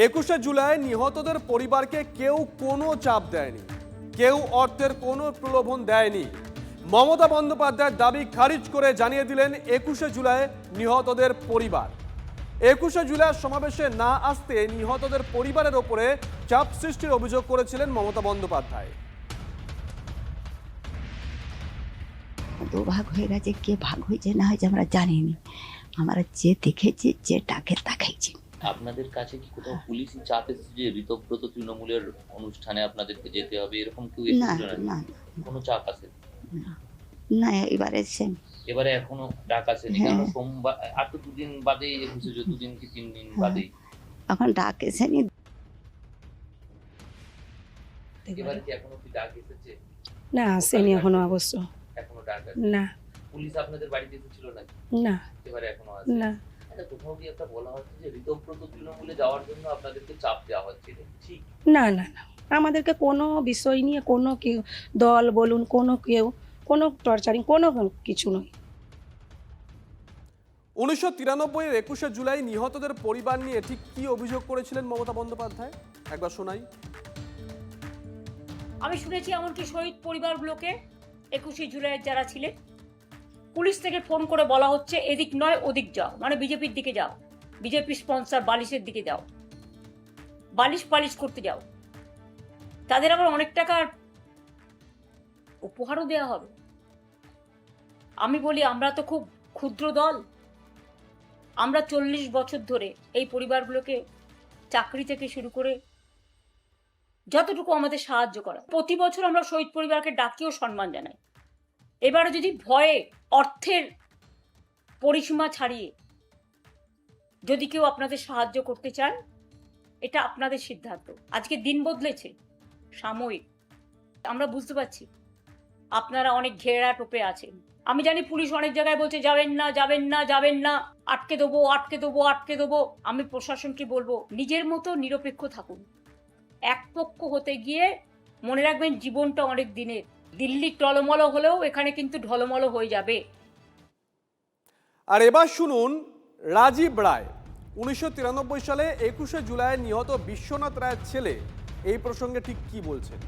21শে জুলাই নিহতদের পরিবারকে কেউ কোনো চাপ দেয়নি, কেউ অর্থের কোনো প্রলোভন দেয়নি। মমতা বন্দ্যোপাধ্যায়ের দাবি খারিজ করে জানিয়ে দিলেন 21শে জুলাই নিহতদের পরিবার। 21শে জুলাই সমাবেশে না আসতে নিহতদের পরিবারের ওপরে চাপ সৃষ্টির অভিযোগ করেছিলেন মমতা বন্দ্যোপাধ্যায়। দু ভাগ হয়ে গেছে, কে ভাগ হয়েছে না হয়েছে আমরা জানিনি। আমরা যে দেখেছি, যে ডাকে তাকাইছি। আপনাদের কাছে কি কোথাও পুলিশি চাপ এসেছে যে ঋতব্রত তৃণমূলের অনুষ্ঠানে আপনাদেরকে যেতে হবে, এরকম কেউ না এসেছিল না কোনো চাপ আসে? না, এবারে সেম। এবারে এখনো ডাক আসেনি? কারণ সোমবার আর তো দুদিন বাদেই 21শে, দুদিন কি 3 দিন বাদেই এখন ডাক এসেনি। এবারে কি এখনো কি ডাক এসেছে? না, আসেনি এখনো অবশ্য। এখনো ডাক আসে না পুলিশ আপনাদের বাড়িতে এসেছিল নাকি? না এবারে এখনো আসে না। কোথাও কি একটা বলা হচ্ছে যে ঋতব্রত তৃণমূলে যাওয়ার জন্য আপনাদেরকে চাপ দেওয়া হচ্ছে, ঠিক? না না না, আমাদেরকে কোনো বিষয় নিয়ে কোনো কেউ, দল বলুন, কোনো টর্চারিং কোনো কিছু নয়। 1993-এর 21শে জুলাই নিহতদের পরিবার নিয়ে ঠিক কি অভিযোগ করেছিলেন মমতা বন্দ্যোপাধ্যায়, একবার শোনাই। আমি শুনেছি এমনকি শহীদ পরিবারগুলোকে 21শে জুলাইয়ের যারা ছিলেন, পুলিশ থেকে ফোন করে বলা হচ্ছে এদিক নয় ওদিক যাও, মানে বিজেপির দিকে যাও, বিজেপি স্পন্সর বালিশের দিকে যাও, বালিশ করতে যাও। তাদের আবার অনেক টাকার উপহারও দেওয়া হবে। আমি বলি, আমরা তো খুব ক্ষুদ্র দল। আমরা 40 বছর ধরে এই পরিবারগুলোকে চাকরি থেকে শুরু করে যতটুকু আমাদের সাহায্য করা, প্রতি বছর আমরা শহীদ পরিবারকে ডাকিও সম্মান জানাই। এবারে যদি ভয়ে অর্থের পরিসীমা ছাড়িয়ে যদি কেউ আপনাদের সাহায্য করতে চান, এটা আপনাদের সিদ্ধান্ত। আজকে দিন বদলেছে, সাময়িক। আমরা বুঝতে পারছি আপনারা অনেক ঘেরা টোপে আছেন। আমি জানি পুলিশ অনেক জায়গায় বলছে যাবেন না যাবেন না যাবেন না, আটকে দেবো আটকে দেবো আটকে দেবো। আমি প্রশাসনকে বলবো, নিজের মতো নিরপেক্ষ থাকুন। এক পক্ষ হতে গিয়ে মনে রাখবেন জীবনটা অনেক দিনের। দিল্লি টলমল হলেও এখানে কিন্তু ঢলমল হয়ে যাবে। আর এবার শুনুন রাজীব রায় 1993 সালে 21শে জুলাই নিহত বিশ্বনাথ রায়ের ছেলে এই প্রসঙ্গে ঠিক কি বলছেন।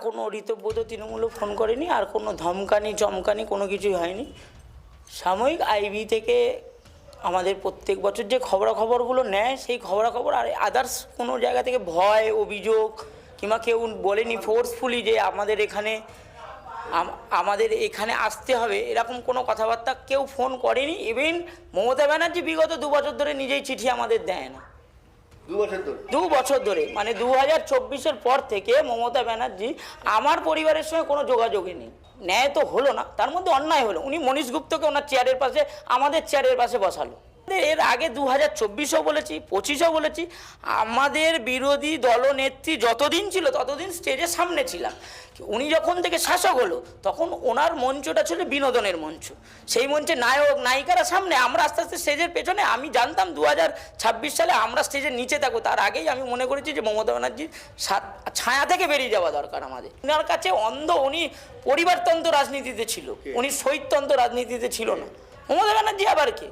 কোনো ঋতব্রত তৃণমূলও ফোন করেনি, আর কোনো ধমকানি চমকানি কোনো কিছুই হয়নি। সাময়িক আইবি থেকে আমাদের প্রত্যেক বছর যে খবরাখবরগুলো নেয়, সেই খবরাখবর আর আদার্স কোনো জায়গা থেকে ভয় অভিযোগ কিংবা কেউ বলেনি ফোর্সফুলি যে আমাদের এখানে আসতে হবে, এরকম কোনো কথাবার্তা কেউ ফোন করেনি। ইভেন মমতা ব্যানার্জি বিগত 2 বছর ধরে নিজেই চিঠি আমাদের দেয় না। 2 বছর ধরে মানে 2024-এর পর থেকে মমতা ব্যানার্জি আমার পরিবারের সঙ্গে কোনো যোগাযোগই নেই। ন্যায় তো হলো না, তার মধ্যে অন্যায় হলো। উনি মনীশ গুপ্তকে ওনার চেয়ারের পাশে, আমাদের চেয়ারের পাশে বসালো। এর আগে 2024-ও বলেছি, 25-ও বলেছি, আমাদের বিরোধী দলনেত্রী যতদিন ছিল ততদিন স্টেজের সামনে ছিলাম। উনি যখন থেকে শাসক হলো তখন ওনার মঞ্চটা ছিল বিনোদনের মঞ্চ। সেই মঞ্চে নায়ক নায়িকারা সামনে, আমরা আস্তে আস্তে স্টেজের পেছনে। আমি জানতাম 2026 সালে আমরা স্টেজের নিচে থাকবো। তার আগেই আমি মনে করেছি যে মমতা ব্যানার্জির ছায়া থেকে বেরিয়ে যাওয়া দরকার আমাদের। ওনার কাছে অন্ধ, উনি পরিবারতন্ত্র রাজনীতিতে ছিল, উনি শহীদতন্ত্র রাজনীতিতে ছিল না। মমতা ব্যানার্জি আবার কে?